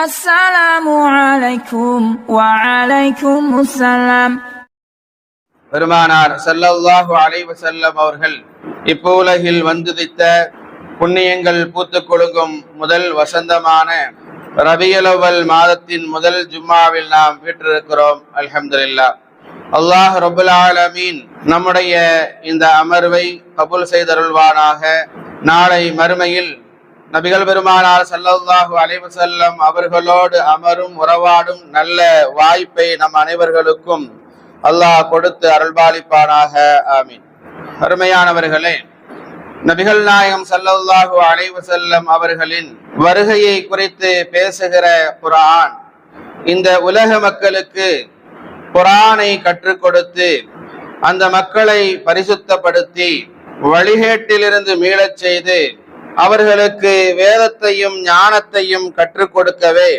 அஸ்ஸலாமு அலைக்கும் வஅலைக்கும் அஸ்ஸலாம். பெருமானார் ஸல்லல்லாஹு அலைஹி வஸல்லம் அவர்கள் இப்பூலகில் வந்துதித்த புண்ணியங்கள் பூத்து கொழுங்கும் முதல் வசந்தமான ரபியுல் அவ்வல் மாதத்தின் முதல் ஜும்மாவில் நாம் வீற்றிருக்கிறோம். அல்ஹம்துலில்லாஹ். அல்லாஹ் ரப்புல் ஆலமீன் நம்முடைய இந்த அமர்வை கபூல் செய்தருள்வானாக. நாளை மறுமையில் நபிகள் பெருமானார் ஸல்லல்லாஹு அலைஹி வஸல்லம் அவர்களோடு அமரும் உறவாடும் நல்ல வாய்ப்பை நம் அனைவர்களுக்கும் அல்லாஹ் கொடுத்து அருள்பாலிப்பானாக. ஆமீன். அருமையானவர்களே, நபிகள் நாயகம் ஸல்லல்லாஹு அலைஹி வஸல்லம் அவர்களின் வருகையை குறித்து பேசுகிற குர்ஆன் இந்த உலக மக்களுக்கு குர்ஆனை கற்றுக் கொடுத்து அந்த மக்களை பரிசுத்தப்படுத்தி வழிகேட்டிலிருந்து மீளச் செய்து அவர்களுக்கு வேதத்தையும் ஞானத்தையும் கற்றுக் கொடுக்கவே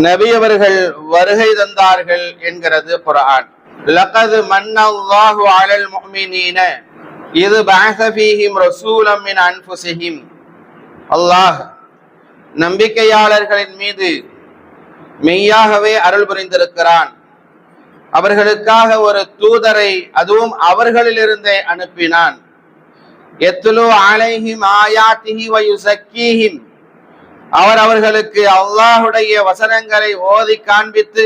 நபி அவர்கள் வருகை தந்தார்கள் என்கிறது குர்ஆன். லகத் மன்னல்லாஹு அலல் முஃமினீன இத் பஅஸ ஃபீஹிம் ரசூலம் மின் அன்ஃபுஸிஹிம். அல்லாஹ் நம்பிக்கையாளர்களின் மீது மெய்யாகவே அருள் புரிந்திருக்கிறான். அவர்களுக்காக ஒரு தூதரை அதுவும் அவர்களிலிருந்தே அனுப்பினான். யத்லு அலைஹிம் ஆயாத்திஹி வ யுஸக்கீஹிம். அவர்களுக்கு அல்லாஹ்வுடைய வசனங்களை ஓதி காண்பித்து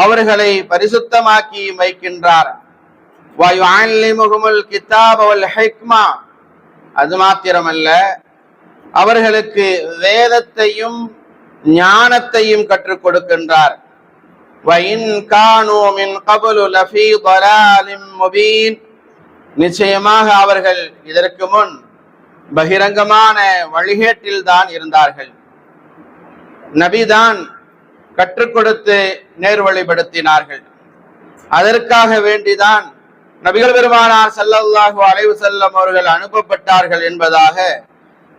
அவர்களை பரிசுத்தமாக்கி வைக்கின்றார். வ யுஅல்லிமுஹுமுல் கிதாப வல் ஹிக்மா. அது மாத்திரமல்ல, அவர்களுக்கு வேதத்தையும் ஞானத்தையும் கற்றுக் கொடுக்கின்றார். வ இன் கானூ மின் கப்லு லஃபீ ضلالٍ முபீன். நிச்சயமாக அவர்கள் இதற்கு முன் பகிரங்கமான வழிகேட்டில் தான் இருந்தார்கள். நபிதான் கற்றுக் கொடுத்து நேர்வழிப்படுத்தினார்கள். அதற்காக வேண்டிதான் நபிகள் பெருமானார் ஸல்லல்லாஹு அலைஹி வஸல்லம் அவர்கள் அனுப்பப்பட்டார்கள் என்பதாக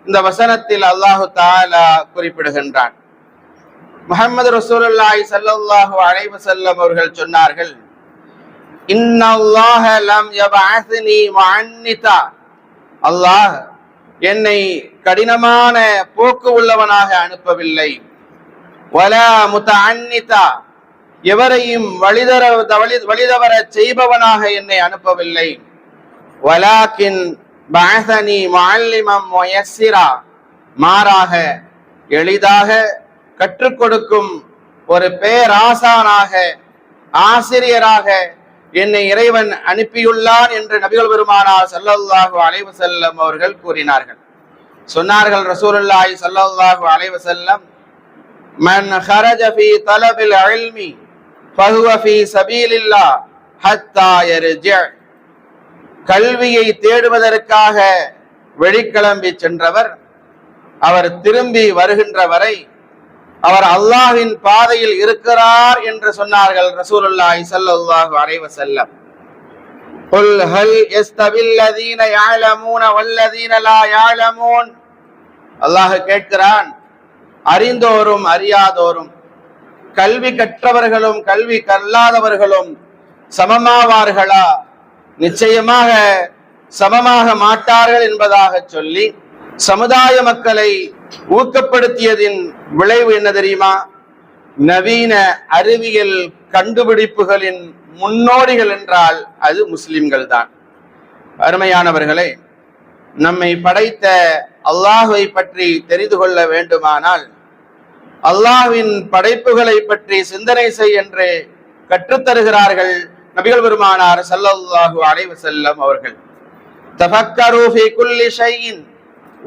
இந்த வசனத்தில் அல்லாஹு தஆலா குறிப்பிடுகின்றான். முஹம்மது ரசூலுல்லாஹி ஸல்லல்லாஹு அலைஹி வஸல்லம் அவர்கள் சொன்னார்கள், இன்னல்லாஹ லம் யபஅஸ்னி முஅன்னிதா. அல்லாஹ் என்னை கடினமான போக்கு உள்ளவனாக அனுப்பவில்லை. வலா முதஅன்னிதா. எவரையும் வழிதவர செய்பவனாக என்னை அனுப்பவில்லை. வலாக்கின் பஅஸனி முஅல்லிமம் முயஸ்ஸிரா. மாறாக எளிதாக கற்றுக் கொடுக்கும் ஒரு பேராசானாக, ஆசிரியராக என்னை இறைவன் அனுப்பியுள்ளான் என்று நபிகள் பெருமானார் ஸல்லல்லாஹு அலைஹி வஸல்லம் அவர்கள் கூறினார்கள். சொன்னார்கள் ரசூலுல்லாஹி ஸல்லல்லாஹு அலைஹி வஸல்லம், மன் خرج في طلب العلم فهو في سبيل الله حتى يرجع. கல்வியை தேடுவதற்காக வெளிக்கிளம்பி சென்றவர் அவர் திரும்பி வருகின்ற வரை அவர் அல்லாஹ்வின் பாதையில் இருக்கிறார் என்று சொன்னார்கள் ரசூலுல்லாஹி ஸல்லல்லாஹு அலைஹி வஸல்லம். குல் ஹல் யஸ்தவில் லதீன يعلمون والذين لا يعلمون. அல்லாஹ் கேட்கிறான், அறிந்தோரும் அறியாதோரும், கல்வி கற்றவர்களும் கல்வி கல்லாதவர்களும் சமமாவார்களா? நிச்சயமாக சமமாக மாட்டார்கள் என்பதாக சொல்லி சமுதாய மக்களை ஊக்கப்படுத்தியதின் விளைவு என்ன தெரியுமா? நவீன அறிவியல் கண்டுபிடிப்புகளின் முன்னோடிகள் என்றால் அது முஸ்லிம்கள் தான். அருமையானவர்களே, நம்மை படைத்த அல்லாஹ்வை பற்றி தெரிந்து கொள்ள வேண்டுமானால் அல்லாஹ்வின் படைப்புகளை பற்றி சிந்தனை செய் என்று கற்றுத்தருகிறார்கள் நபிகள் பெருமானார் ஸல்லல்லாஹு அலைஹி வஸல்லம் அவர்கள். தஃபக்கரு ஃபீ குல்லி ஷைஇன்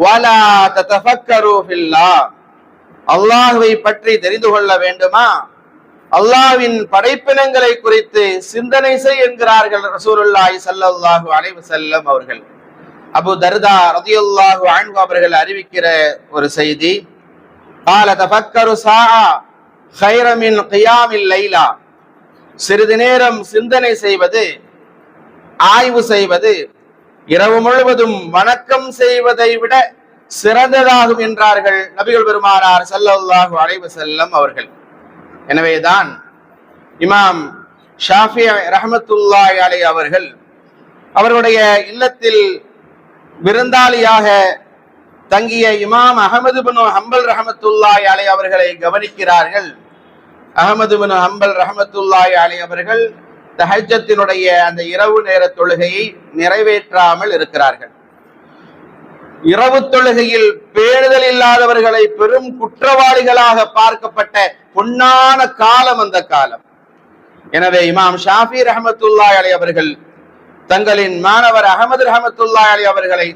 வலா ததஃபக்கரு ஃபில்லாஹ். அல்லாஹ்வை பற்றி தெரிந்து கொள்ள வேண்டுமா? அல்லாஹ்வின் படைப்பினங்களை குறித்து சிந்தனை செய் என்கிறார்கள் ரசூலுல்லாஹி ஸல்லல்லாஹு அலைஹி வஸல்லம் அவர்கள். அபூ தர்தா ரலியல்லாஹு அன்ஹு அவர்கள் அறிவிக்கிற ஒரு செய்தி, قال تفكروا ساعة خير من قيام الليلة. சிறிது நேரம் சிந்தனை செய்வது, ஆய்வு செய்வது இரவு முழுவதும் வணக்கம் செய்வதை விட சிறந்ததாகும் என்றார்கள் நபிகள் பெருமானார் ஸல்லல்லாஹு அலைஹி வஸல்லம் அவர்கள். எனவேதான் இமாம் ஷாஃபி ரஹ்மத்துல்லாஹி அலைஹி அவர்கள் அவர்களுடைய இல்லத்தில் விருந்தாளியாக தங்கிய இமாம் அஹமது பின் ஹம்பல் ரஹமத்துல்லாஹி அலைஹி அவர்களை கவனிக்கிறார்கள். அஹமது பின் ஹம்பல் ரஹமத்துல்லாஹி அலைஹி அவர்கள் தஹஜ்ஜத்தினுடைய அந்த இரவு நேர தொழுகையை நிறைவேற்றாமல் இருக்கிறார்கள். இரவு தொழுகையில் பேணுதல் இல்லாதவர்களை பெரும் குற்றவாளிகளாக பார்க்கப்பட்ட பொன்னான காலம் அந்த காலம். எனவே இமாம் ஷாஃபி ரஹமத்துல்லாஹி அலைஹி அவர்கள் தங்களின் மாணவர் அஹமது ரஹமத்துல்லாஹி அலைஹி அவர்களை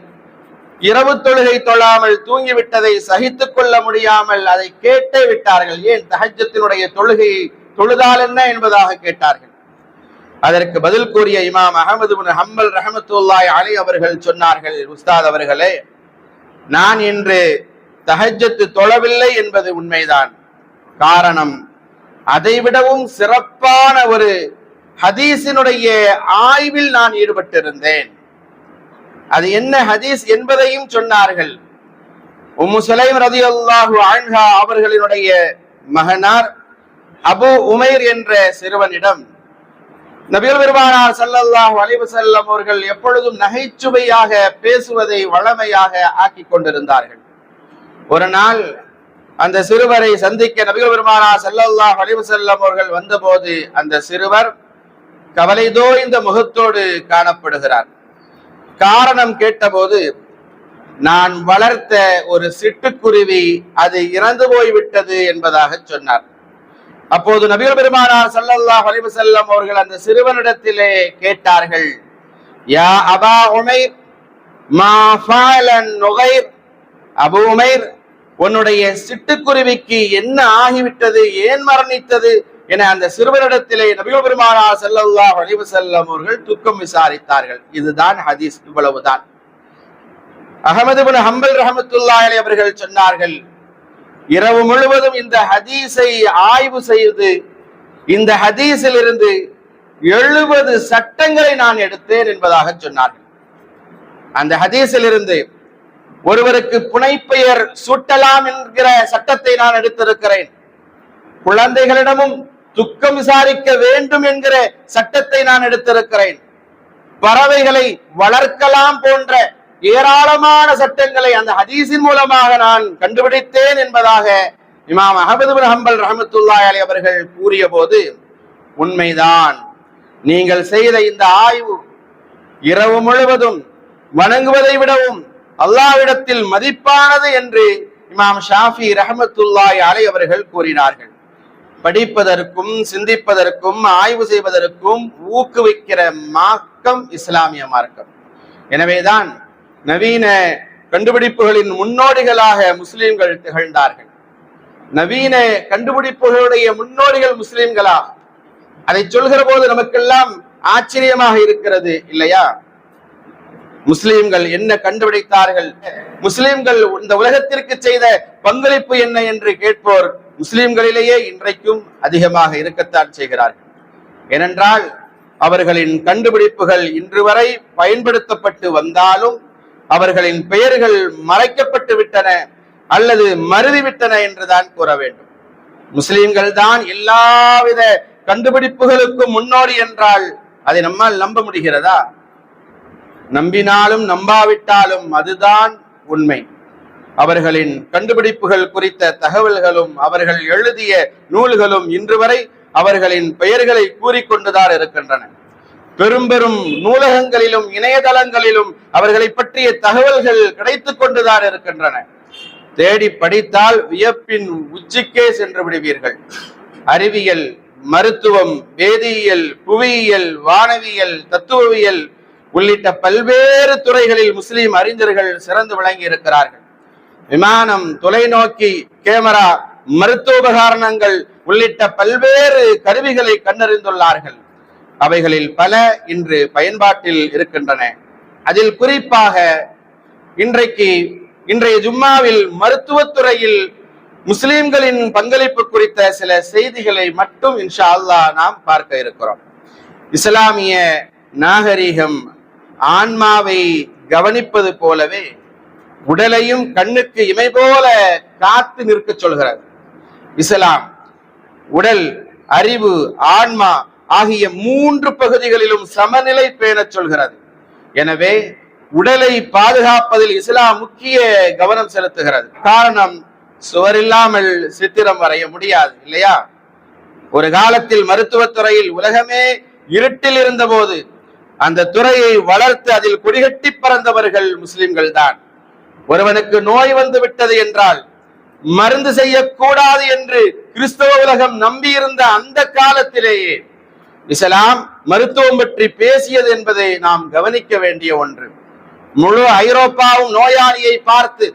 இரவு தொழுகை தொழாமல் தூங்கிவிட்டதை சகித்துக் கொள்ள முடியாமல் அதை கேட்டே விட்டார்கள். ஏன் தஹஜ்ஜத்தினுடைய தொழுகையை தொழுதால் என்ன என்பதாக கேட்டார்கள். அதற்கு பதில் கூறிய இமாம் அஹமது பின் ஹம்பல் ரஹமத்துல்லாஹி அலைஹி அவர்கள் சொன்னார்கள், உஸ்தாத் அவர்களே, நான் இன்று தஹஜ்ஜத் தொழவில்லை என்பது உண்மைதான். காரணம், அதைவிடவும் சிறப்பான ஒரு ஹதீஸினுடைய ஆய்வில் நான் ஈடுபட்டிருந்தேன். அது என்ன ஹதீஸ் என்பதையும் சொன்னார்கள். உம்மு சுலைம் ரலியல்லாஹு அன்ஹா அவர்களினுடைய மகனார் அபு உமைர் என்ற சிறுவனிடம் நபிகள் பெருமானார் ஸல்லல்லாஹு அலைஹி வஸல்லம் அவர்கள் எப்பொழுதும் நகைச்சுவையாக பேசுவதை வழமையாக ஆக்கி கொண்டிருந்தார்கள். ஒரு நாள் அந்த சிறுவரை சந்திக்க நபிகள் பெருமானார் ஸல்லல்லாஹு அலைஹி வஸல்லம் அவர்கள் வந்தபோது அந்த சிறுவர் கவலை தோய்ந்த முகத்தோடு காணப்படுகிறார். காரணம் கேட்டபோது, நான் வளர்த்த ஒரு சிட்டுக்குருவி அது இறந்து போய்விட்டது என்பதாக சொன்னார். அப்போது நபிகள் பெருமானார் ஸல்லல்லாஹு அலைஹி வஸல்லம் அவர்கள் அந்த சிறுவனிடத்திலே கேட்டார்கள், யா அபா உமைர் மா ஃபஅலன் நுகைர், அபு உமைர், உன்னுடைய சிட்டுக்குருவிக்கு என்ன ஆகிவிட்டது, ஏன் மரணித்தது என அந்த சிறுவனிடத்திலே நபிகள் பெருமானார் ஸல்லல்லாஹு அலைஹி வஸல்லம் அவர்கள் துக்கம் விசாரித்தார்கள். இதுதான் ஹதீஸ், இவ்வளவுதான். அஹமது பின் ஹம்பல் ரஹமத்துல்லாஹி அலைஹி அவர்கள் சொன்னார்கள், இரவு முழுவதும் இந்த ஹதீஸை ஆய்வு செய்து இந்த ஹதீஸில் இருந்து 70 சட்டங்களை நான் எடுத்தேன் என்பதாக சொன்னார்கள். அந்த ஹதீஸில் இருந்து ஒருவருக்கு புனைப்பெயர் சூட்டலாம் என்கிற சட்டத்தை நான் எடுத்திருக்கிறேன். குழந்தைகளிடமும் துக்கம் விசாரிக்க வேண்டும் என்கிற சட்டத்தை நான் எடுத்திருக்கிறேன். பறவைகளை வளர்க்கலாம் போன்ற ஏராளமான சட்டங்களை அந்த ஹதீஸின் மூலமாக நான் கண்டுபிடித்தேன் என்பதாக இமாம் அஹமது பின் ஹம்பல் ரஹமத்துல்லாஹி அலைஹி அவர்கள் கூறிய போது, உண்மைதான், நீங்கள் செய்த இந்த ஆய்வு இரவு முழுவதும் வணங்குவதை விடவும் அல்லாஹ்விடத்தில் மதிப்பானது என்று இமாம் ஷாஃபி ரஹமத்துல்லாஹி அலைஹி அவர்கள் கூறினார்கள். படிப்பதற்கும் சிந்திப்பதற்கும் ஆய்வு செய்வதற்கும் ஊக்குவிக்கிற மார்க்கம் இஸ்லாமிய மார்க்கம். எனவேதான் நவீன கண்டுபிடிப்புகளின் முன்னோடிகளாக முஸ்லிம்கள் திகழ்ந்தார்கள். நவீன கண்டுபிடிப்புகளுடைய முன்னோடிகள் முஸ்லிம்களா? அதை சொல்கிற போது நமக்கெல்லாம் ஆச்சரியமாக இருக்கிறது இல்லையா? முஸ்லிம்கள் என்ன கண்டுபிடித்தார்கள், முஸ்லிம்கள் இந்த உலகத்திற்கு செய்த பங்களிப்பு என்ன என்று கேட்போர் முஸ்லிம்களிலேயே இன்றைக்கும் அதிகமாக இருக்கத்தான் செய்கிறார்கள். ஏனென்றால் அவர்களின் கண்டுபிடிப்புகள் இன்று வரை பயன்படுத்தப்பட்டு வந்தாலும் அவர்களின் பெயர்கள் மறைக்கப்பட்டு விட்டன அல்லது மருதிவிட்டன என்றுதான் கூற வேண்டும். முஸ்லிம்கள் தான் எல்லாவித கண்டுபிடிப்புகளுக்கும் முன்னோடி என்றால் அதை நம்மால் நம்ப முடிகிறதா? நம்பினாலும் நம்பாவிட்டாலும் அதுதான் உண்மை. அவர்களின் கண்டுபிடிப்புகள் குறித்த தகவல்களும் அவர்கள் எழுதிய நூல்களும் இன்று வரை அவர்களின் பெயர்களை கூறிக்கொண்டுதான் இருக்கின்றன. பெரும் பெரும் நூலகங்களிலும் இணையதளங்களிலும் அவர்களை பற்றிய தகவல்கள் கிடைத்துக் கொண்டுதான் இருக்கின்றன. தேடி படித்தால் வியப்பின் உச்சிக்கே சென்று விடுவீர்கள். அறிவியல், மருத்துவம், வேதியியல், புவியியல், வானவியல், தத்துவவியல் உள்ளிட்ட பல்வேறு துறைகளில் முஸ்லிம் அறிஞர்கள் சிறந்து விளங்கி இருக்கிறார்கள். விமானம், தொலைநோக்கி, கேமரா, மருத்துவ உபகரணங்கள் உள்ளிட்ட பல்வேறு கருவிகளை கண்டறிந்துள்ளார்கள். அவைகளில் பல இன்று பயன்பாட்டில் இருக்கின்றன. அதில் குறிப்பாக இன்றைய ஜும்மாவில் மருத்துவத்துறையில் முஸ்லிம்களின் பங்களிப்பு குறித்த சில செய்திகளை மட்டும் இன்ஷா அல்லாஹ் நாம் பார்க்க இருக்கிறோம். இஸ்லாமிய நாகரிகம் ஆன்மாவை கவனிப்பது போலவே உடலையும் கண்ணுக்கு இமை போல காத்து நிற்க சொல்கிறது. இஸ்லாம் உடல், அறிவு, ஆன்மா ஆகிய 3 பகுதிகளிலும் சமநிலை பேண சொல்கிறது. எனவே உடலை பாதுகாப்பதில் இஸ்லாம் முக்கிய கவனம் செலுத்துகிறது. காரணம், சுவர் இல்லாமல் சித்திரம் வரைய முடியாது இல்லையா? ஒரு காலத்தில் மருத்துவத்துறையில் உலகமே இருட்டில் இருந்த போது அந்த துறையை வளர்த்து அதில் கொடிகட்டி பறந்தவர்கள் முஸ்லிம்கள் தான். ஒருவனுக்கு நோய் வந்து விட்டது என்றால் மருந்து செய்யக்கூடாது என்று கிறிஸ்தவ உலகம் நம்பியிருந்த அந்த காலத்திலேயே இஸ்லாம் மருத்துவம் பற்றி பேசியது என்பதை நாம் கவனிக்க வேண்டிய ஒன்று. முழு ஐரோப்பாவும் நோயாளியை பார்த்து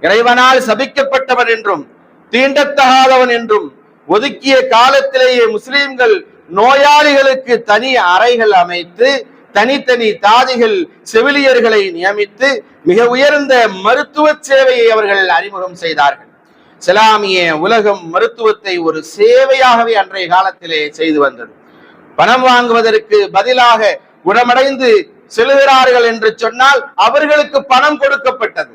இறைவனால் சபிக்கப்பட்டவன் என்றும் தீண்டத்தகாதவன் என்றும் ஒதுக்கிய காலத்திலேயே முஸ்லிம்கள் நோயாளிகளுக்கு தனி அறைகள் அமைத்து தனித்தனி தாதிகள் செவிலியர்களை நியமித்து மிக உயர்ந்த மருத்துவ சேவையை அவர்கள் அறிமுகம் செய்தார்கள். இஸ்லாமிய உலகம் மருத்துவத்தை ஒரு சேவையாகவே அன்றைய காலத்திலே செய்து வந்தது. பணம் வாங்குவதற்கு பதிலாக குணமடைந்து செல்கிறார்கள் என்று சொன்னால் அவர்களுக்கு பணம் கொடுக்கப்பட்டது.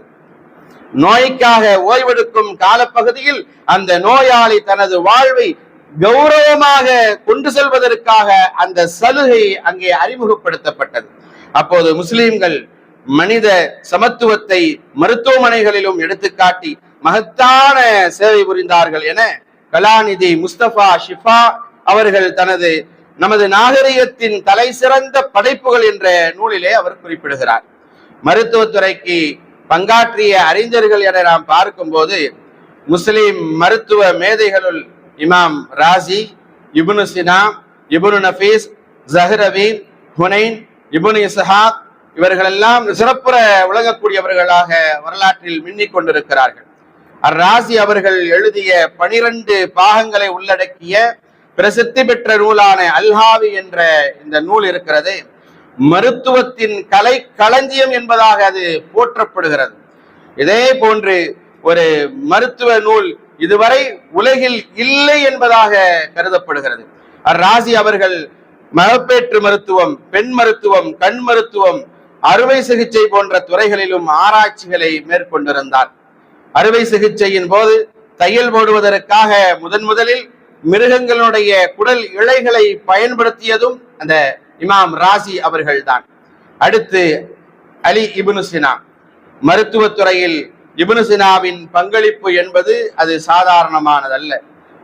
நோய்க்காக ஓய்வெடுக்கும் காலப்பகுதியில் அந்த நோயாளி தனது வாழ்வை கௌரவமாக கொண்டு செல்வதற்காக அந்த சலுகை அங்கே அறிமுகப்படுத்தப்பட்டது. அப்போது முஸ்லிம்கள் மனித சமத்துவத்தை மருத்துவமனைகளிலும் எடுத்துக்காட்டி மகத்தான சேவை புரிந்தார்கள் என கலாநிதி முஸ்தபா ஷிஃபா அவர்கள் நமது நாகரிகத்தின் தலை சிறந்த படைப்புகள் என்ற நூலிலே அவர் குறிப்பிடுகிறார். மருத்துவத்துறைக்கு பங்காற்றிய அறிஞர்கள் என நாம் பார்க்கும் போது முஸ்லிம் மருத்துவ மேதைகளுள் இமாம் ராசி, இப்னு சினா, இப்னு நஃபீஸ், ஜஹ்ரவி, ஹுனைன், இப்னு இஸ்ஹாக் இவர்களெல்லாம் சிறப்புற விளங்கக்கூடியவர்களாக வரலாற்றில் மின்னிக் கொண்டிருக்கிறார்கள். ராசி அவர்கள் எழுதிய 12 பாகங்களை உள்ளடக்கிய பிரசித்தி பெற்ற நூலான அல்ஹாவி என்ற இந்த நூல் இருக்கிறது. மருத்துவத்தின் கலை களஞ்சியம் என்பதாக அது போற்றப்படுகிறது. இதே போன்று ஒரு மருத்துவ நூல் இதுவரை உலகில் இல்லை என்பதாக கருதப்படுகிறது. ராசி அவர்கள் மகப்பேற்று மருத்துவம், பெண் மருத்துவம், கண் மருத்துவம், அறுவை சிகிச்சை போன்ற துறைகளிலும் ஆராய்ச்சிகளை மேற்கொண்டிருந்தார். அறுவை சிகிச்சையின் போது தையல் போடுவதற்காக முதலில் மிருகங்களுடைய குடல் இழைகளை பயன்படுத்தியதும் அந்த இமாம் ராசி அவர்கள் தான். அடுத்து அலி இப்னு சினா. மருத்துவத்துறையில் இப்னு சினாவின் பங்களிப்பு என்பது அது சாதாரணமானதல்ல.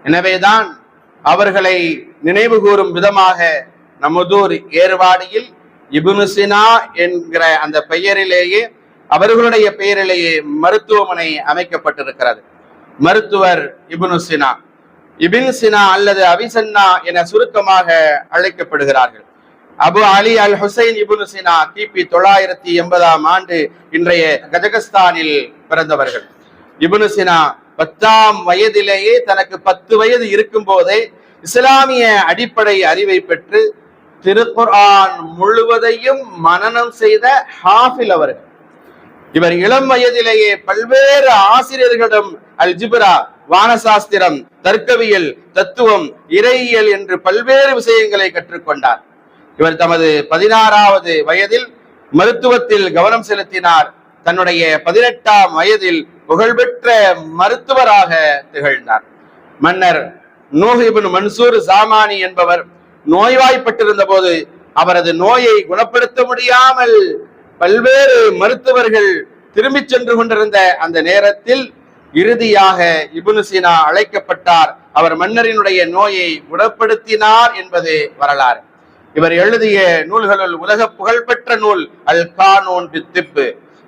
எனவேதான் அவர்களை நினைவு கூறும் விதமாக நமதூர் ஏர்வாடியில் இப்னு சினா என்கிற அந்த பெயரிலேயே அவர்களுடைய பெயரிலேயே மருத்துவமனை அமைக்கப்பட்டிருக்கிறது. மருத்துவர் இப்னு சினா, இபின் சினா அல்லது அபிசன்னா என சுருக்கமாக அழைக்கப்படுகிறார்கள். அபு அலி அல் ஹுசைன் இப்னு சினா கிபி 980 ஆண்டு இன்றைய கஜகஸ்தானில் பிறந்தவர்கள். இப்னு சினா 10ஆம் வயதிலேயே தனக்கு 10 வயது இருக்கும் போதே இஸ்லாமிய அடிப்படை அறிவை பெற்று திருக்குர்ஆன் முழுவதையும் மனனம் செய்த ஹாஃபில் அவர்கள். இவர் இளம் வயதிலேயே பல்வேறு ஆசிரியர்களிடம் அல்ஜிப்ரா, வானசாஸ்திரம், தர்க்கவியல், தத்துவம், இறையியல் என்று பல்வேறு விஷயங்களை கற்றுக்கொண்டார். இவர் தமது 16வது வயதில் மருத்துவத்தில் கவனம் செலுத்தினார். தன்னுடைய 18ஆம் வயதில் புகழ்பெற்ற மருத்துவராக திகழ்ந்தார். மன்னர் நூஹ் இப்னு மன்சூர் சாமானி என்பவர் நோய்வாய்ப்பட்டிருந்த போது அவரது நோயை குணப்படுத்த முடியாமல் பல்வேறு மருத்துவர்கள் திரும்பி சென்று கொண்டிருந்த அந்த நேரத்தில் இறுதியாக இப்னு சீனா அழைக்கப்பட்டார். அவர் மன்னரினுடைய நோயை குணப்படுத்தினார் என்பது வரலாறு. இவர் எழுதிய நூல்களுள் உலக புகழ்பெற்ற நூல் அல் கானூன் பி திப்,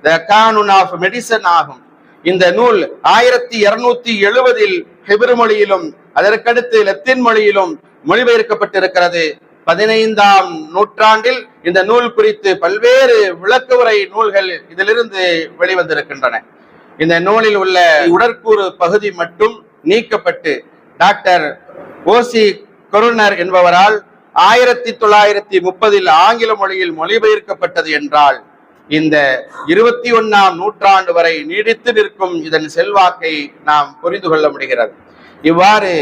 தி கானூன் ஆஃப் மெடிசன் ஆகும். இந்த நூல் 1270 ஹெப்ரு மொழியிலும் அதற்கடுத்து லத்தீன் மொழியிலும் மொழிபெயர்க்கப்பட்டிருக்கிறது. 15ஆம் நூற்றாண்டில் இந்த நூல் குறித்து பல்வேறு விளக்க உரை நூல்கள் இதிலிருந்து வெளிவந்திருக்கின்றன. இந்த நூலில் உள்ள உடற்கூறு பகுதி மட்டும் நீக்கப்பட்டு டாக்டர் ஓசி கொருனர் என்பவரால் 1930 ஆங்கில மொழியில் மொழிபெயர்க்கப்பட்டது என்றால் இந்த 21ஆம் நூற்றாண்டு வரை நீடித்து நிற்கும் இதன் செல்வாக்கை நாம் புரிந்து கொள்ள முடிகிறது. இவ்வாறு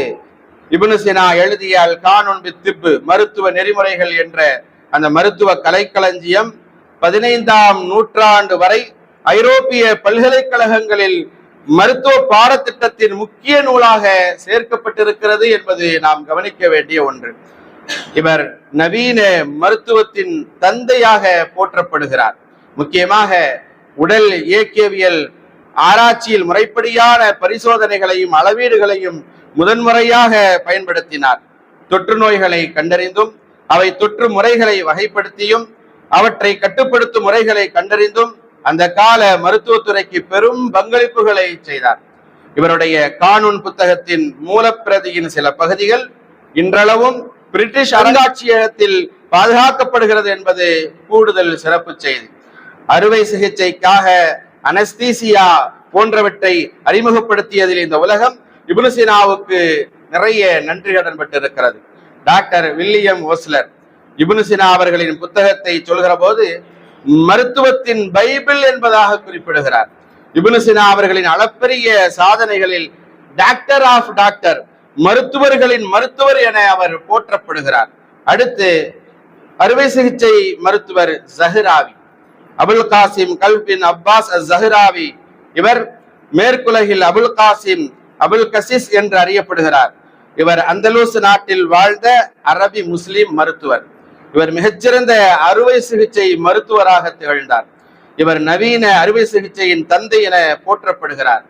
இப்னு சீனா எழுதிய அல் கானூன் பி திப், மருத்துவ நெறிமுறைகள் என்ற அந்த மருத்துவ கலைக்களஞ்சியம் 15ஆம் நூற்றாண்டு வரை ஐரோப்பிய பல்கலைக்கழகங்களில் மருத்துவ பாடத்திட்டத்தின் முக்கிய நூலாக சேர்க்கப்பட்டிருக்கிறது என்பது நாம் கவனிக்க வேண்டிய ஒன்று. இவர் நவீன மருத்துவத்தின் தந்தையாக போற்றப்படுகிறார். முக்கியமாக உடல் இயக்கவியல் ஆராய்ச்சியில் முறைப்படியான பரிசோதனைகளையும் அளவீடுகளையும் முதன்முறையாக பயன்படுத்தினார். தொற்று நோய்களை கண்டறிந்தும் அவை தொற்று முறைகளை வகைப்படுத்தியும் அவற்றை கட்டுப்படுத்தும் முறைகளை கண்டறிந்தும் அந்த கால மருத்துவத்துறைக்கு பெரும் பங்களிப்புகளை செய்தார். இவருடைய கானூன் புத்தகத்தின் மூலப்பிரதியின் சில பகுதிகள் இன்றளவும் பிரிட்டிஷ் அருங்காட்சியகத்தில் பாதுகாக்கப்படுகிறது என்பது கூடுதல் சிறப்பு செய்தி. அறுவை சிகிச்சைக்காக அனஸ்தீசியா போன்றவற்றை அறிமுகப்படுத்தியதில் இந்த உலகம் இப்னு சீனாவுக்கு நிறைய நன்றி கடன் பட்டிருக்கிறது. டாக்டர் வில்லியம் ஓஸ்லர் இப்னு சீனா அவர்களின் புத்தகத்தை சொல்கிற போது மருத்துவத்தின் பைபிள் என்பதாக குறிப்பிடுகிறார். இப்னு சீனா அவர்களின் அளப்பரிய சாதனைகளில் டாக்டர் ஆஃப் டாக்டர், மருத்துவர்களின் மருத்துவர் என அவர் போற்றப்படுகிறார். அடுத்து அறுவை சிகிச்சை மருத்துவர் ஜஹ்ராவி, அபுல் காசிம் கல்ப் பின் அப்பாஸ் ஜஹ்ராவி. இவர் மேற்குலகில் அபுல் காசிம் அபுல் கசிஸ் என்று அறியப்படுகிறார். இவர் அந்தலூஸ் நாட்டில் வாழ்ந்த அரபி முஸ்லிம் மருத்துவர். இவர் மிகச்சிறந்த அறுவை சிகிச்சை மருத்துவராக திகழ்ந்தார். இவர் நவீன அறுவை சிகிச்சையின் தந்தை என போற்றப்படுகிறார்.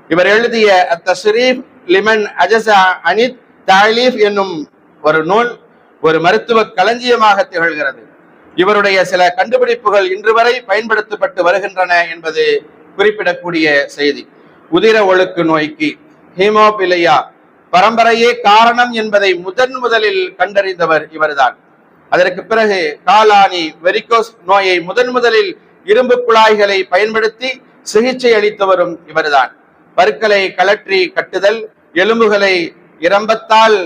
இவர் எழுதிய அத்தஸ்ரீப் லிமன் அஜஸா அனித் தாலீஃப் என்னும் ஒரு நூல் ஒரு மருத்துவ களஞ்சியமாக திகழ்கிறது. இவருடைய சில கண்டுபிடிப்புகள் இன்று வரை பயன்படுத்தப்பட்டு வருகின்றன என்பது குறிப்பிடக்கூடிய செய்தி. உதிர ஒழுக்கு நோய்க்கு ஹீமோபிலியா பரம்பரையே காரணம் என்பதை முதலில் கண்டறிந்தவர் இவர்தான். அதற்கு பிறகு காலானி வெரிகோஸ் நோயை முதலில் இரும்பு குழாய்களை பயன்படுத்தி சிகிச்சை அளித்தவரும் இவர்தான். பற்களை கலற்றி கட்டுதல், எலும்புகளை இரம்பத்தால்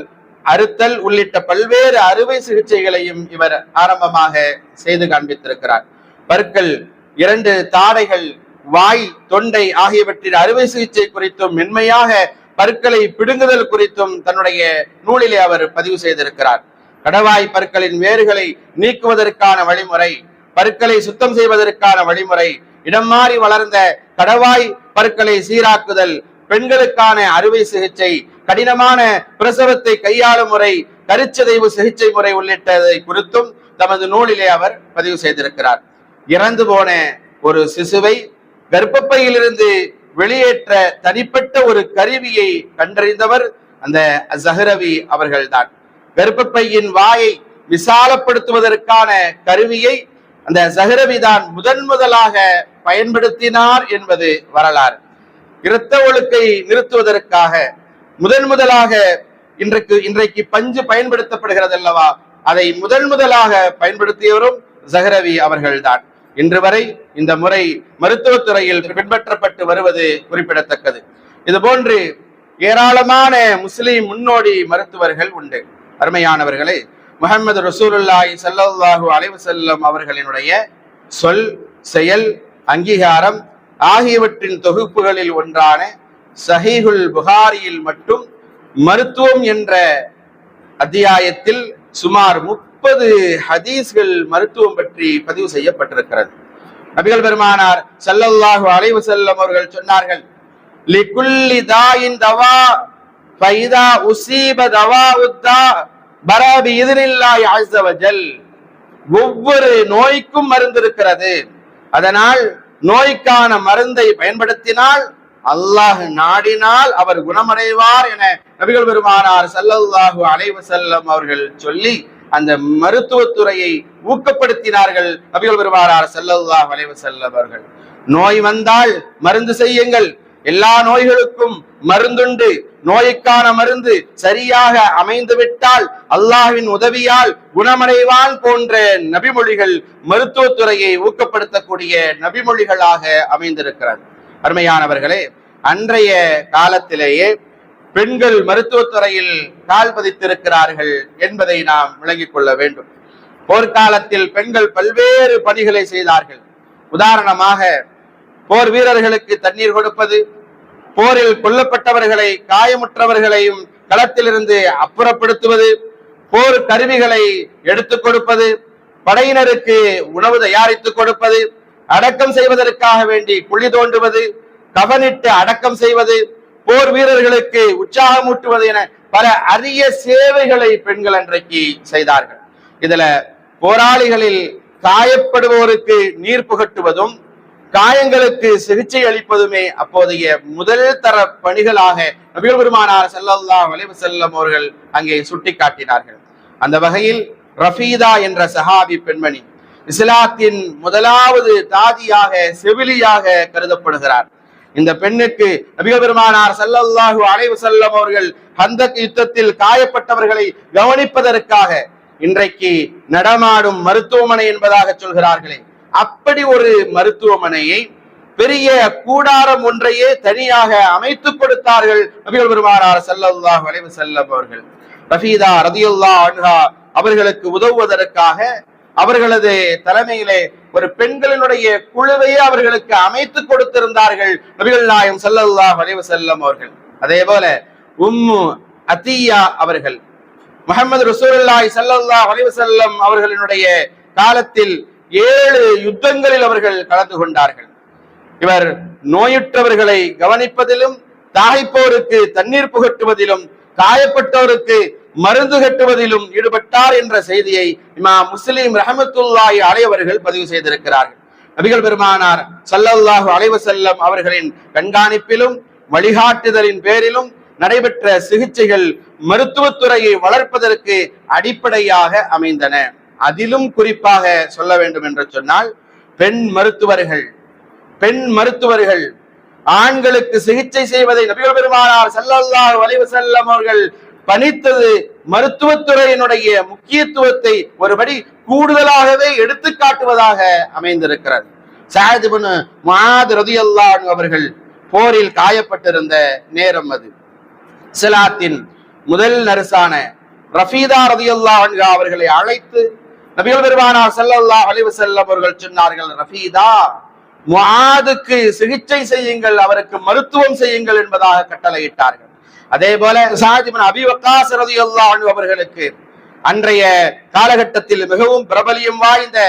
அறுத்தல் உள்ளிட்ட பல்வேறு அறுவை சிகிச்சைகளையும் இவர் ஆரம்பமாக செய்து காண்பித்திருக்கிறார். பற்கள், 2 தாடைகள், வாய், தொண்டை ஆகியவற்றின் அறுவை சிகிச்சை குறித்தும் மென்மையாக பற்களை பிடுங்குதல் குறித்தும் தன்னுடைய நூலிலே அவர் பதிவு செய்திருக்கிறார். கடவாய் பற்களின் வேர்களை நீக்குவதற்கான வழிமுறை, பற்களை சுத்தம் செய்வதற்கான வழிமுறை, இடம் மாறி வளர்ந்த கடவாய் பற்களை சீராக்குதல், பெண்களுக்கான அறுவை சிகிச்சை, கடினமான பிரசவத்தை கையாளும் முறை, கருச்சிதைவு சிகிச்சை முறை உள்ளிட்டதை குறித்தும் தமது நூலிலே அவர் பதிவு செய்திருக்கிறார். இறந்து போன ஒரு சிசுவை கர்ப்பப்பையிலிருந்து வெளியேற்ற தனிப்பட்ட ஒரு கருவியை கண்டறிந்தவர் அந்த ஜஹ்ரவி அவர்கள்தான். கர்ப்பப்பையின் வாயை விசாலப்படுத்துவதற்கான கருவியை அந்த ஜஹ்ரவி தான் முதலாக பயன்படுத்தினார் என்பது வரலாறு. இரத்த ஒழுக்கை நிறுத்துவதற்காக முதலாக இன்றைக்கு பஞ்சு பயன்படுத்தப்படுகிறது அல்லவா, அதை முதலாக பயன்படுத்தியவரும் ஜஹ்ரவி அவர்கள்தான். இன்று வரை இந்த முறை மருத்துவத்துறையில் பின்பற்றப்பட்டு வருவது குறிப்பிடத்தக்கது. இது போன்று ஏராளமான முஸ்லிம் முன்னோடி மருத்துவர்கள் உண்டு. அருமையானவர்களே, முஹம்மது ரசூலுல்லாஹி ஸல்லல்லாஹு அலைஹி வஸல்லம் அவர்களினுடைய சொல், செயல், அங்கீகாரம் ஆகியவற்றின் தொகுப்புகளில் ஒன்றான சஹீஹுல் புகாரியில் மட்டும் மருத்துவம் என்ற அத்தியாயத்தில் சுமார் 30 ஹதீஸ்கள் மருத்துவம் பற்றி பதிவு செய்யப்பட்டிருக்கிறது. நபிகள் பெருமானார் ஸல்லல்லாஹு அலைஹி வஸல்லம் அவர்கள் சொன்னார்கள், லிகுல்லி தாயின் தவா ஃபைதா உஸீப தவாஉத்தா பரா பிஇذنில்லாஹி அஸ்ஸ வஜல். ஒவ்வொரு நோய்க்கும் மருந்து இருக்கிறது. அதனால் நோய்க்கான மருந்தை பயன்படுத்தினால் அல்லாஹ் நாடினால் அவர் குணமடைவார் என நபிகள் பெருமானார் ஸல்லல்லாஹு அலைஹி வஸல்லம் அவர்கள் சொல்லி அந்த மருத்துவத்துறையை ஊக்கப்படுத்தினார்கள். நபிகள் பெருமானார் ஸல்லல்லாஹு அலைஹி வஸல்லம் அவர்கள், நோய் வந்தால் மருந்து செய்யுங்கள், எல்லா நோய்களுக்கும் மருந்துண்டு, நோய்க்கான மருந்து சரியாக அமைந்து விட்டால் அல்லாஹ்வின் உதவியால் குணமடைவான் போன்ற நபிமொழிகள் மருத்துவத்துறையை ஊக்கப்படுத்தக்கூடிய நபிமொழிகளாக அமைந்திருக்கிறது. அருமையானவர்களே, அன்றைய காலத்திலேயே பெண்கள் மருத்துவத்துறையில் கால் பதித்திருக்கிறார்கள் என்பதை நாம் விளங்கிக் கொள்ள வேண்டும். போர்க்காலத்தில் பெண்கள் பல்வேறு பணிகளை செய்தார்கள். உதாரணமாக, போர் வீரர்களுக்கு தண்ணீர் கொடுப்பது, போரில் கொல்லப்பட்டவர்களை காயமுற்றவர்களையும் களத்திலிருந்து அப்புறப்படுத்துவது, போர் கருவிகளை எடுத்துக் கொடுப்பது, படையினருக்கு உணவு தயாரித்துக் கொடுப்பது, அடக்கம் செய்வதற்காக வேண்டி குழி தோண்டுவது, கவனிட்டு அடக்கம் செய்வது, போர் வீரர்களுக்கு உற்சாகமூட்டுவது என பல அரிய சேவைகளை பெண்கள் அன்றைக்கு செய்தார்கள். இதுல போராளிகளில் காயப்படுவோருக்கு நீர் புகட்டுவதும் காயங்களுக்கு சிகிச்சை அளிப்பதுமே அப்போதைய முதல் தர பணிகளாக நபிகள் பெருமானார் ஸல்லல்லாஹு அலைஹி வஸல்லம் அவர்கள் அங்கே சுட்டி காட்டினார்கள். அந்த வகையில் ரஃபீதா என்ற சஹாபி பெண்மணி இஸ்லாத்தின் முதலாவது தாதியாக செவிலியாக கருதப்படுகிறார். இந்த பெண்ணுக்கு நபிகள் பெருமானார் ஸல்லல்லாஹு அலைஹி வஸல்லம் அவர்கள் ஹந்தக் யுத்தத்தில் காயப்பட்டவர்களை கவனிப்பதற்காக இன்றைக்கு நடமாடும் மருத்துவமனை என்பதாக சொல்கிறார்களே, அப்படி ஒரு மருத்துவமனையை பெரிய கூடாரம் ஒன்றையே தனியாக அமைத்துக் கொடுத்தார்கள் நபிகள் பெருமானார் ஸல்லல்லாஹு அலைஹி வஸல்லம் அவர்கள். ரஃபீதா ரலியல்லாஹு அன்ஹா அவர்களுக்கு உதவுவதற்காக அவர்களது தலைமையிலே ஒரு பெண்களினுடைய குழுவையே அவர்களுக்கு அமைத்து கொடுத்திருந்தார்கள் நபிகள் நாயகம் ஸல்லல்லாஹு அலைஹி வஸல்லம் அவர்கள். அதே போல உம்மு அத்தியா அவர்கள் முஹம்மது ரசூலுல்லாஹி ஸல்லல்லாஹு அலைஹி வஸல்லம் அவர்களினுடைய காலத்தில் 7 யுத்தங்களில் அவர்கள் கலந்து கொண்டார்கள். இவர் நோயுற்றவர்களை கவனிப்பதிலும் தாய்ப்போருக்கு தண்ணீர் புகட்டுவதிலும் காயப்பட்டோருக்கு மருந்து கட்டுவதிலும் ஈடுபட்டார் என்ற செய்தியை இமாம் முஸ்லிம் ரஹ்மத்துல்லாஹி அலைஹி அவர்கள் பதிவு செய்திருக்கிறார்கள். நபிகள் பெருமானார் ஸல்லல்லாஹு அலைஹி வஸல்லம் அவர்களின் கண்காணிப்பிலும் வழிகாட்டுதலின் பேரிலும் நடைபெற்ற சிகிச்சைகள் மருத்துவத்துறையை வளர்ப்பதற்கு அடிப்படையாக அமைந்தன. அதிலும் குறிப்பாக சொல்ல வேண்டும் என்று சொன்னால் பெண் மருத்துவர்கள் ஆண்களுக்கு சிகிச்சை செய்வதை நபிகள் பெருமானார் ஸல்லல்லாஹு அலைஹி வஸல்லம் அவர்கள் பணித்தது மருத்துவத்துறையினுடைய முக்கியத்துவத்தை ஒருபடி கூடுதலாகவே எடுத்து காட்டுவதாக அமைந்திருக்கிறது. சஅத் இப்னு முஆத் ரலியல்லாஹு அன்ஹு அவர்கள் போரில் காயப்பட்டிருந்த நேரம் அது. இஸ்லாத்தின் முதல் நர்ஸான ரஃபீதா ரலியல்லாஹு அன்ஹா அவர்களை அழைத்து நபிகள் பெருமானார் ஸல்லல்லாஹு அலைஹி வஸல்லம் அவர்கள் சொன்னார்கள், ரஃபீதா முஆதுக்கு சிகிச்சை செய்யுங்கள், அவருக்கு மருத்துவம் செய்யுங்கள் என்பதாக கட்டளையிட்டார்கள். அதே போல சஅத் இப்னு அபீ வக்காஸ் ரலியல்லாஹு அன்ஹு அவர்களுக்கு அன்றைய காலகட்டத்தில் மிகவும் பிரபலியம் வாய்ந்த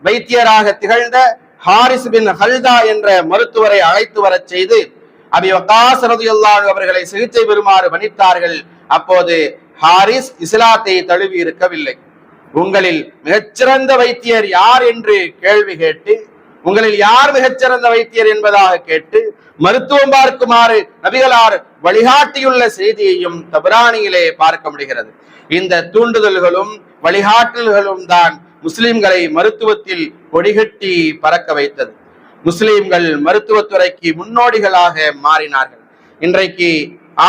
வைத்தியராக திகழ்ந்த ஹாரிஸ் பின் ஹல்தா என்ற மருத்துவரை அழைத்து வரச் செய்து அபீ வக்காஸ் ரலியல்லாஹு அன்ஹு அவர்களை சிகிச்சை பெறுமாறு பணித்தார்கள். அப்போது ஹாரிஸ் இஸ்லாத்தை தழுவி இருக்கவில்லை. உங்களில் மிகச்சிறந்த வைத்தியர் யார் என்று கேள்வி கேட்டு, உங்களில் யார் மிகச்சிறந்த வைத்தியர் என்பதாக கேட்டு மருத்துவம் பார்க்குமாறு நபிகளார் வழிகாட்டியுள்ள செய்தியையும் தபரானியிலே பார்க்க முடிகிறது. இந்த தூண்டுதல்களும் வழிகாட்டல்களும் தான் முஸ்லிம்களை மருத்துவத்தில் கொடிகட்டி பறக்க வைத்தது. முஸ்லிம்கள் மருத்துவத்துறைக்கு முன்னோடிகளாக மாறினார்கள். இன்றைக்கு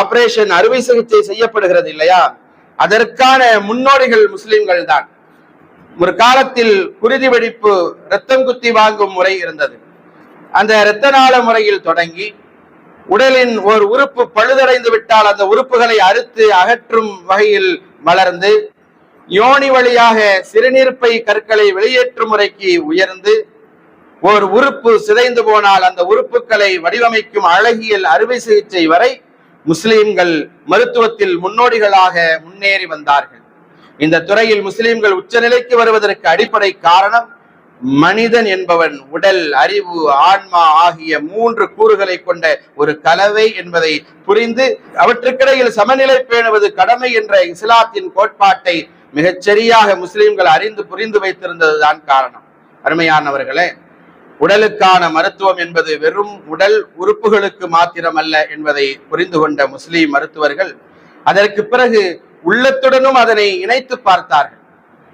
ஆபரேஷன் அறுவை சிகிச்சை செய்யப்படுகிறது இல்லையா, அதற்கான முன்னோடிகள் முஸ்லிம்கள் தான். ஒரு காலத்தில் குருதி வெடிப்பு ரத்தம் குத்தி வாங்கும் முறை இருந்தது. அந்த இரத்த நாள முறையில் தொடங்கி உடலின் ஒரு உறுப்பு பழுதடைந்து விட்டால் அந்த உறுப்புகளை அறுத்து அகற்றும் வகையில் வளர்ந்து யோனி வழியாக சிறுநீர்ப்பை கற்களை வெளியேற்றும் முறைக்கு உயர்ந்து ஒரு உறுப்பு சிதைந்து போனால் அந்த உறுப்புகளை வடிவமைக்கும் அழகியல் அறுவை சிகிச்சை வரை முஸ்லிம்கள் மருத்துவத்தில் முன்னோடிகளாக முன்னேறி வந்தார்கள். இந்த துறையில் முஸ்லிம்கள் உச்சநிலைக்கு வருவதற்கு அடிப்படை காரணம் மனிதன் என்பவன் உடல், அறிவு, ஆன்மா ஆகிய 3 கூறுகளை கொண்ட ஒரு கலவை என்பதை புரிந்து அவற்றுக்கிடையில் சமநிலை பேணுவது கடமை என்ற இஸ்லாத்தின் கோட்பாட்டை மிகச்சரியாக முஸ்லிம்கள் அறிந்து புரிந்து வைத்திருந்ததுதான் காரணம். அருமையானவர்களே, உடலுக்கான மருத்துவம் என்பது வெறும் உடல் உறுப்புகளுக்கு மாத்திரமல்ல என்பதை புரிந்து கொண்ட முஸ்லிம் மருத்துவர்கள் அதற்கு பிறகு உள்ளத்துடனும் அதனை இணைத்து பார்த்தார்கள்.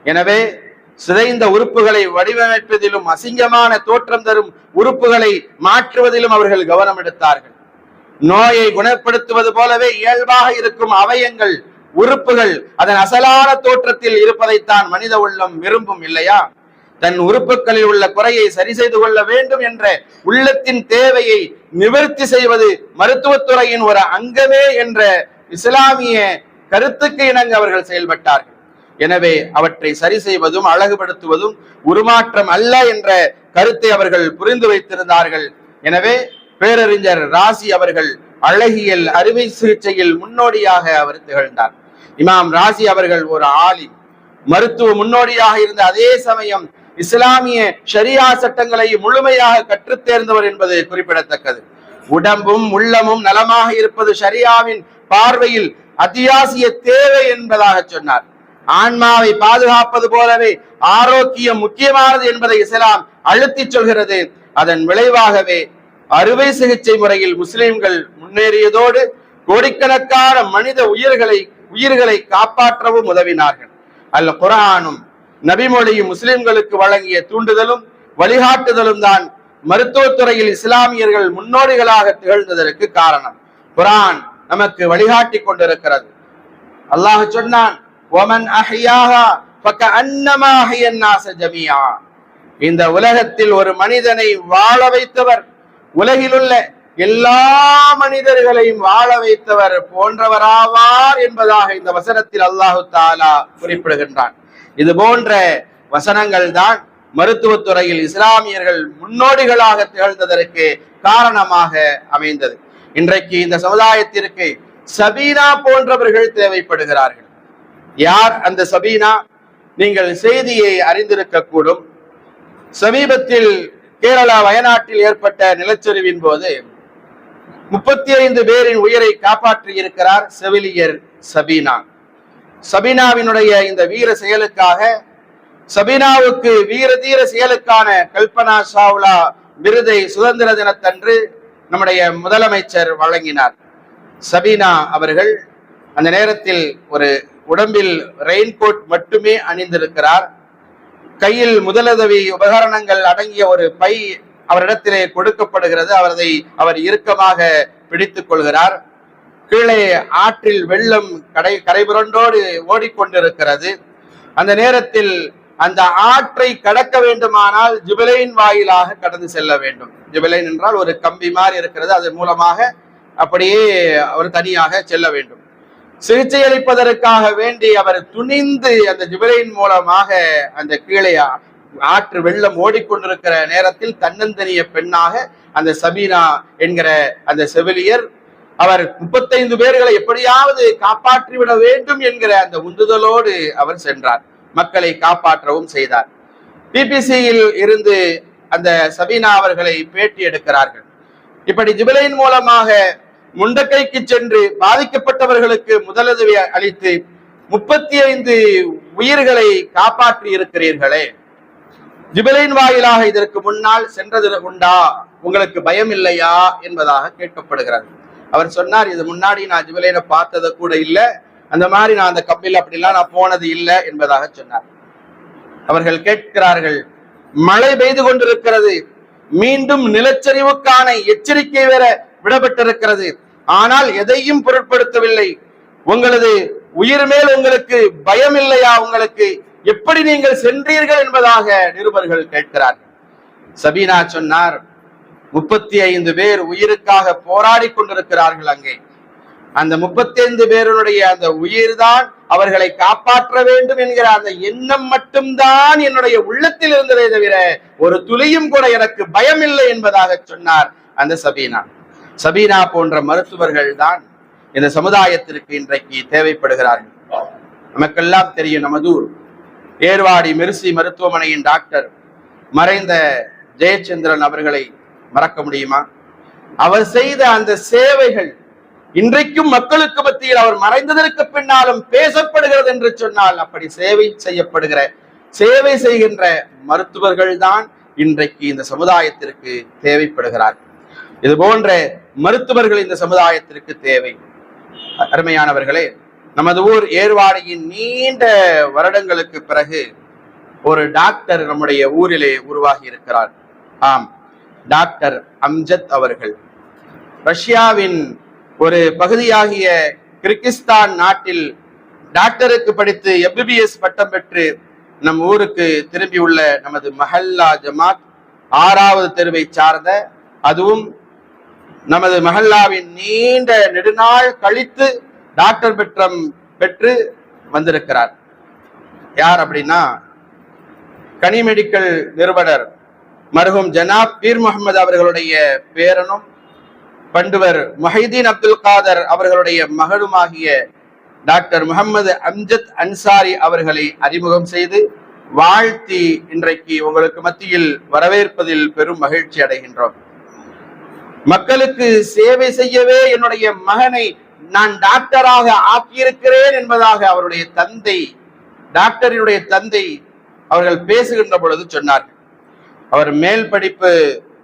எனவே சிதைந்த உறுப்புகளை வடிவமைப்பதிலும் அசிங்கமான தோற்றம் தரும் உறுப்புகளை மாற்றுவதிலும் அவர்கள் கவனம் எடுத்தார்கள். நோயை குணப்படுத்துவது போலவே இயல்பாக இருக்கும் அவயங்கள், உறுப்புகள் அதன் அசலான தோற்றத்தில் இருப்பதைத்தான் மனித உள்ளம் விரும்பும் இல்லையா? தன் உறுப்புகளில் உள்ள குறையை சரி செய்து கொள்ள வேண்டும் என்ற உள்ளத்தின் தேவையை நிவர்த்தி செய்வது மருத்துவத்துறையின் ஒரு அங்கமே என்ற இஸ்லாமிய கருத்துக்கு இணங்க அவர்கள் செயல்பட்டார்கள். எனவே அவற்றை சரி செய்வதும் அழகுபடுத்துவதும் உருமாற்றம் அல்ல என்ற கருத்தை அவர்கள் புரிந்து வைத்திருந்தார்கள். எனவே பேரறிஞர் ராசி அவர்கள் அழகியல் அறுவை சிகிச்சையில் முன்னோடியாக அவர் திகழ்ந்தார். இமாம் ராசி அவர்கள் ஒரு ஆலிம், மருத்துவ முன்னோடியாக இருந்த அதே சமயம் இஸ்லாமிய ஷரியா சட்டங்களை முழுமையாக கற்றுத் தேர்ந்தவர் என்பது குறிப்பிடத்தக்கது. உடம்பும் உள்ளமும் நலமாக இருப்பது ஷரியாவின் பார்வையில் அத்தியாவசிய தேவை என்பதாக சொன்னார். ஆன்மாவை பாதுகாப்பது போலவே ஆரோக்கியம் முக்கியமானது என்பதை இஸ்லாம் அழுத்தி சொல்கிறது. அதன் விளைவாகவே அறுவை சிகிச்சை முறையில் முஸ்லிம்கள் முன்னேறியதோடு கோடிக்கணக்கான மனித உயிர்களை காப்பாற்றவும் உதவினார்கள். அல் குர்ஆனும் நபிமொழியும் முஸ்லிம்களுக்கு வழங்கிய தூண்டுதலும் வழிகாட்டுதலும் தான் மருத்துவத்துறையில் இஸ்லாமியர்கள் முன்னோடிகளாக திகழ்ந்ததற்கு காரணம். குர்ஆன் நமக்கு வழிகாட்டி கொண்டிருக்கிறது. அல்லாஹ் சொன்னான், وَمَنْ أَحْيَاهَا فَكَأَنَّمَا أَحْيَا النَّاسَ جَمِيعًا. இந்த உலகத்தில் ஒரு மனிதனை வாழ வைத்தவர் உலகிலுள்ள எல்லா மனிதர்களையும் வாழ வைத்தவர் போன்றவராவார் என்பதாக இந்த வசனத்தில் அல்லாஹு தஆலா குறிப்பிடுகின்றான். இது போன்ற வசனங்கள் தான் மருத்துவத்துறையில் இஸ்லாமியர்கள் முன்னோடிகளாக திகழ்ந்ததற்கு காரணமாக அமைந்தது. இன்றைக்கு இந்த சமுதாயத்திற்கு சபீனா போன்றவர்கள் தேவைப்படுகிறார்கள். யார் அந்த சபீனா? நீங்கள் செய்தியை அறிந்திருக்க கூடும். சமீபத்தில் கேரளா வயநாட்டில் ஏற்பட்ட நிலச்சரிவின் போது 35 பேரின் உயிரை காப்பாற்றி இருக்கிறார் செவிலியர் சபீனா. சபீனாவினுடைய இந்த வீர செயலுக்காக சபீனாவுக்கு வீர தீர செயலுக்கான கல்பனா சாவ்லா விருதை சுதந்திர தினத்தன்று நம்முடைய முதலமைச்சர் வழங்கினார். சபீனா அவர்கள் அந்த நேரத்தில் ஒரு உடம்பில் ரெயின்கோட் மட்டுமே அணிந்திருக்கிறார். கையில் முதலுதவி உபகரணங்கள் அடங்கிய ஒரு பை அவரிடத்திலே கொடுக்கப்படுகிறது. அவர் இறுக்கமாக பிடித்துக் கொள்கிறார். கீழே ஆற்றில் வெள்ளம் கரைபுரண்டோடு ஓடிக்கொண்டிருக்கிறது. அந்த நேரத்தில் அந்த ஆற்றை கடக்க வேண்டுமானால் ஜிபலைன் வாயிலாக கடந்து செல்ல வேண்டும். ஜிபலைன் என்றால் ஒரு கம்பி மாதிரி இருக்கிறது, அது மூலமாக அப்படியே அவர் தனியாக செல்ல வேண்டும். சிகிச்சை அளிப்பதற்காக வேண்டி அவர் துணிந்து அந்த ஜிபலைன் மூலமாக அந்த கீழே ஆற்று வெள்ளம் ஓடிக்கொண்டிருக்கிற நேரத்தில் தன்னந்தனிய பெண்ணாக அந்த சபீனா என்கிற அந்த செவிலியர் அவர் 35 பேர்களை எப்படியாவது காப்பாற்றிவிட வேண்டும் என்கிற அந்த உந்துதலோடு அவர் சென்றார். மக்களை காப்பாற்றவும் செய்தார். பிபிசியில் இருந்து அந்த சபீனா அவர்களை பேட்டி எடுக்கிறார்கள். இப்படி ஜிபலைன் மூலமாக முண்டக்கைக்கு சென்று பாதிக்கப்பட்டவர்களுக்கு முதலுதவி அளித்து 35 உயிர்களை காப்பாற்றி இருக்கிறீர்களே, ஜிபலைன் வாயிலாக இதற்கு முன்னால் சென்றது உண்டா? உங்களுக்கு பயம் இல்லையா என்பதாக கேட்கப்படுகிறது. அவர் சொன்னார், இது முன்னாடி நான் ஜிபலைனை பார்த்தது கூட இல்லை, அந்த மாதிரி நான் அந்த கப்பலில் அப்படிலாம் நான் போனது இல்லை என்பதாக சொன்னார். அவர்கள் கேட்கிறார்கள், மழை பெய்து கொண்டிருக்கிறது, மீண்டும் நிலச்சரிவுக்கான எச்சரிக்கை வேற விடப்பட்டிருக்கிறது, ஆனால் எதையும் பொருட்படுத்தவில்லை. உங்களது உயிர் மேல் உங்களுக்கு பயம் இல்லையா? உங்களுக்கு எப்படி நீங்கள் சென்றீர்கள் என்பதாக நிருபர்கள் கேட்கிறார்கள். சபீனா சொன்னார், 35 பேர் உயிருக்காக போராடி கொண்டிருக்கிறார்கள். அங்கே அந்த 35 பேருடைய அந்த உயிர்தான் அவர்களை காப்பாற்ற வேண்டும் என்கிற அந்த எண்ணம் மட்டும்தான் என்னுடைய உள்ளத்தில் இருந்ததை தவிர ஒரு துளியும் கூட எனக்கு பயம் இல்லை என்பதாக சொன்னார் அந்த சபீனா. சபீனா போன்ற மருத்துவர்கள் தான் இந்த சமுதாயத்திற்கு இன்றைக்கு தேவைப்படுகிறார்கள். நமக்கெல்லாம் தெரியும், நமதூர் ஏர்வாடி மெர்சி மருத்துவமனையின் டாக்டர் மறைந்த ஜெயச்சந்திரன் அவர்களை மறக்க முடியுமா? அவர் செய்த அந்த சேவைகள் இன்றைக்கும் மக்களுக்கு மத்தியில் அவர் மறைந்ததற்கு பின்னாலும் பேசப்படுகிறது என்று சொன்னால், அப்படி சேவை செய்கின்ற மருத்துவர்கள் தான் இன்றைக்கு இந்த சமுதாயத்திற்கு தேவைப்படுகிறார்கள். இது போன்ற மருத்துவர்கள் இந்த சமுதாயத்திற்கு தேவை. அருமையானவர்களே, நமது ஊர் ஏர்வாடியின் நீண்ட வருடங்களுக்கு பிறகு ஒரு டாக்டர் நம்முடைய ஊரிலே உருவாகி இருக்கிறார். ஆம், டாக்டர் அம்ஜத் அவர்கள் ரஷ்யாவின் ஒரு பகுதியாகிய கிர்கிஸ்தான் நாட்டில் டாக்டருக்கு படித்து MBBS பட்டம் பெற்று நம் ஊருக்கு திரும்பியுள்ள நமது மஹல்லா ஜமாத் 6வது தெருவை சார்ந்த, அதுவும் நமது மஹல்லாவின் நீண்ட நெடுநாள் கழித்து டாக்டர் பட்டம் பெற்று வந்திருக்கிறார். யார் அப்படின்னா, கனி மெடிக்கல் நிறுவனர் மர்ஹூம் ஜனாப் பீர் முகமது அவர்களுடைய பேரனும் பண்டுவர் முஹைதீன் அப்துல் காதர் அவர்களுடைய மகளுமாகிய டாக்டர் முகமது அம்ஜத் அன்சாரி அவர்களை அறிமுகம் செய்து வாழ்த்தி இன்றைக்கு உங்களுக்கு மத்தியில் வரவேற்பதில் பெரும் மகிழ்ச்சி அடைகின்றோம். மக்களுக்கு சேவை செய்யவே என்னுடைய மகனை நான் டாக்டராக ஆக்கியிருக்கிறேன் என்பதாக அவருடைய தந்தை டாக்டரினுடைய தந்தை அவர்கள் பேசுகின்ற பொழுது சொன்னார்கள், அவர் மேல் படிப்பு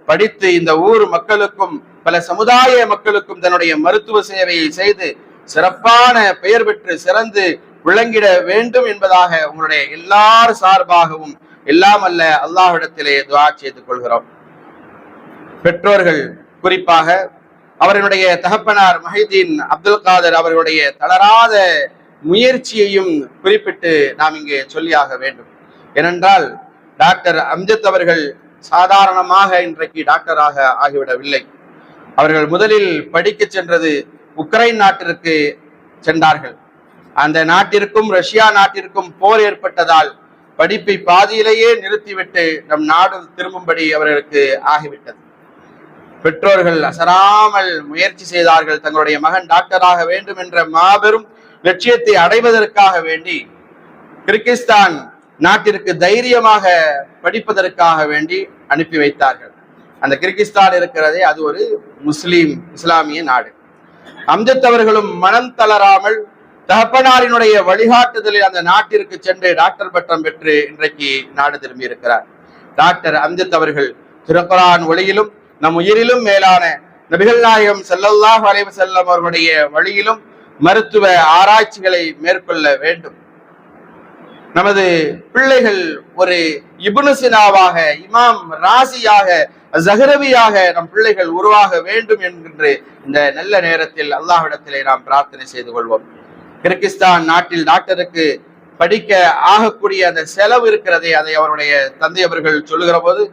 படித்து இந்த ஊர் மக்களுக்கும் பல சமுதாய மக்களுக்கும் தன்னுடைய மருத்துவ சேவையை செய்து சிறப்பான பெயர் பெற்று சிறந்து விளங்கிட வேண்டும் என்பதாக உங்களுடைய எல்லார் சார்பாகவும் எல்லாம் அல்ல அல்லாஹ்விடத்திலே துஆ செய்து கொள்கிறோம். பெற்றோர்கள் குறிப்பாக அவர்களுடைய தகப்பனார் மஹிதீன் அப்துல் காதர் அவர்களுடைய தளராத முயற்சியையும் குறிப்பிட்டு நாம் இங்கே சொல்லியாக வேண்டும். ஏனென்றால் டாக்டர் அம்ஜத் அவர்கள் சாதாரணமாக இன்றைக்கு டாக்டராக ஆகிவிடவில்லை. அவர்கள் முதலில் படிக்க சென்றது உக்ரைன் நாட்டிற்கு சென்றார்கள். அந்த நாட்டிற்கும் ரஷ்யா நாட்டிற்கும் போர் ஏற்பட்டதால் படிப்பை பாதியிலேயே நிறுத்திவிட்டு நம் நாடு திரும்பும்படி அவர்களுக்கு ஆகிவிட்டது. பெற்றோர்கள் அசராமல் முயற்சி செய்தார்கள். தங்களுடைய மகன் டாக்டராக வேண்டும் என்ற மாபெரும் லட்சியத்தை அடைவதற்காக வேண்டி கிர்கிஸ்தான் நாட்டிற்கு தைரியமாக படிப்பதற்காக வேண்டி அனுப்பி வைத்தார்கள். அந்த கிர்கிஸ்தான் இருக்கிறதே அது ஒரு இஸ்லாமிய நாடு. அம்ஜத் அவர்களும் மனம் தளராமல் தகப்பனாரினுடைய வழிகாட்டுதலில் அந்த நாட்டிற்கு சென்று டாக்டர் பட்டம் பெற்று இன்றைக்கு நாடு திரும்பி இருக்கிறார். டாக்டர் அம்ஜத் அவர்கள் திருக்குர்ஆன் ஒளியிலும் நம் உயிரிலும் மேலான நபிகள் நாயகம் ஸல்லல்லாஹு அலைஹி வஸல்லம் அவர்களுடைய வழியிலும் மருத்துவ ஆராய்ச்சிகளை மேற்கொள்ள வேண்டும். நமது பிள்ளைகள் ஒரு இப்னு சினாவாக, இமாம் ராசியாக, ஸஹ்ரவியாக நம் பிள்ளைகள் உருவாக வேண்டும் என்கின்ற இந்த நல்ல நேரத்தில் அல்லாஹ்விடத்திலே நாம் பிரார்த்தனை செய்து கொள்வோம். கிர்கிஸ்தான் நாட்டில் டாக்டருக்கு படிக்க ஆகக்கூடிய அந்த செலவு இருக்கிறதே, அதை அவருடைய தந்தை அவர்கள் சொல்லுகிற போது,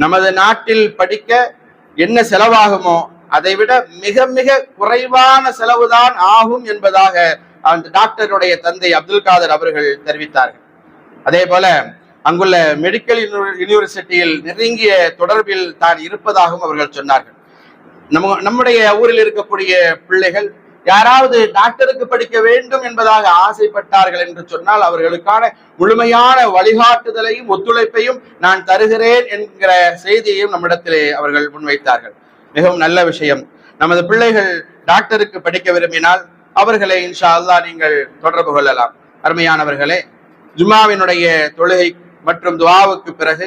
நமது நாட்டில் படிக்க என்ன செலவாகுமோ அதை விட மிக மிக குறைவான செலவுதான் ஆகும் என்பதாக அந்த டாக்டருடைய தந்தை அப்துல் காதர் அவர்கள் தெரிவித்தார்கள். அதே போல அங்குள்ள மெடிக்கல் யூனிவர்சிட்டியில் நெருங்கிய தொடர்பில் தான் இருப்பதாகவும் அவர்கள் சொன்னார்கள். நம்முடைய ஊரில் இருக்கக்கூடிய பிள்ளைகள் யாராவது டாக்டருக்கு படிக்க வேண்டும் என்பதாக ஆசைப்பட்டார்கள் என்று சொன்னால் அவர்களுக்கான முழுமையான வழிகாட்டுதலையும் ஒத்துழைப்பையும் நான் தருகிறேன் என்கிற செய்தியையும் நம்மிடத்திலே அவர்கள் முன்வைத்தார்கள். மிகவும் நல்ல விஷயம். நமது பிள்ளைகள் டாக்டருக்கு படிக்க விரும்பினால் அவர்களை இன்ஷா அல்லாஹ் நீங்கள் தொடர்பு கொள்ளலாம். அருமையானவர்களே, ஜும்மாவினுடைய தொழுகை மற்றும் துஆவுக்கு பிறகு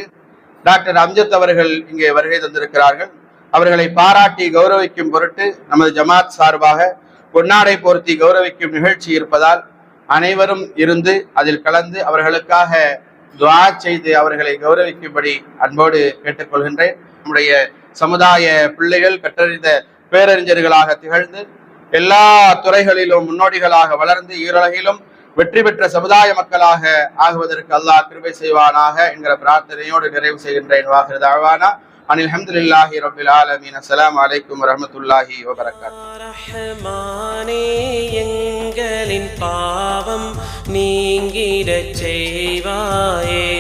டாக்டர் அம்ஜத் அவர்கள் இங்கே வருகை தந்திருக்கிறார்கள். அவர்களை பாராட்டி கௌரவிக்கும் பொருட்டு நமது ஜமாத் சார்பாக பொன்னாடை போர்த்தி கௌரவிக்கும் நிகழ்ச்சி இருப்பதால் அனைவரும் இருந்து அதில் கலந்து அவர்களுக்காக துஆ செய்து அவர்களை கௌரவிக்கும்படி அன்போடு கேட்டுக்கொள்கின்றேன். நம்முடைய சமுதாய பிள்ளைகள் கற்றறிந்த பேரறிஞர்களாக திகழ்ந்து எல்லா துறைகளிலும் முன்னோடிகளாக வளர்ந்து ஈருலகிலும் வெற்றி பெற்ற சமுதாய மக்களாக ஆகுவதற்கு அல்லாஹ் கிருபை செய்வானாக என்கிற பிரார்த்தனையோடு நிறைவு செய்கின்றேன். வாஹிரு தஅவானா அனில் ஹம்துலில்லாஹி ரப்பில் ஆலமீன். அஸ்ஸலாமு அலைக்கும் வரஹ்மத்துல்லாஹி வபரகாத்துஹு. ரஹ்மானே, எங்களின் பாவம் நீங்கிடச் செய்வாயே.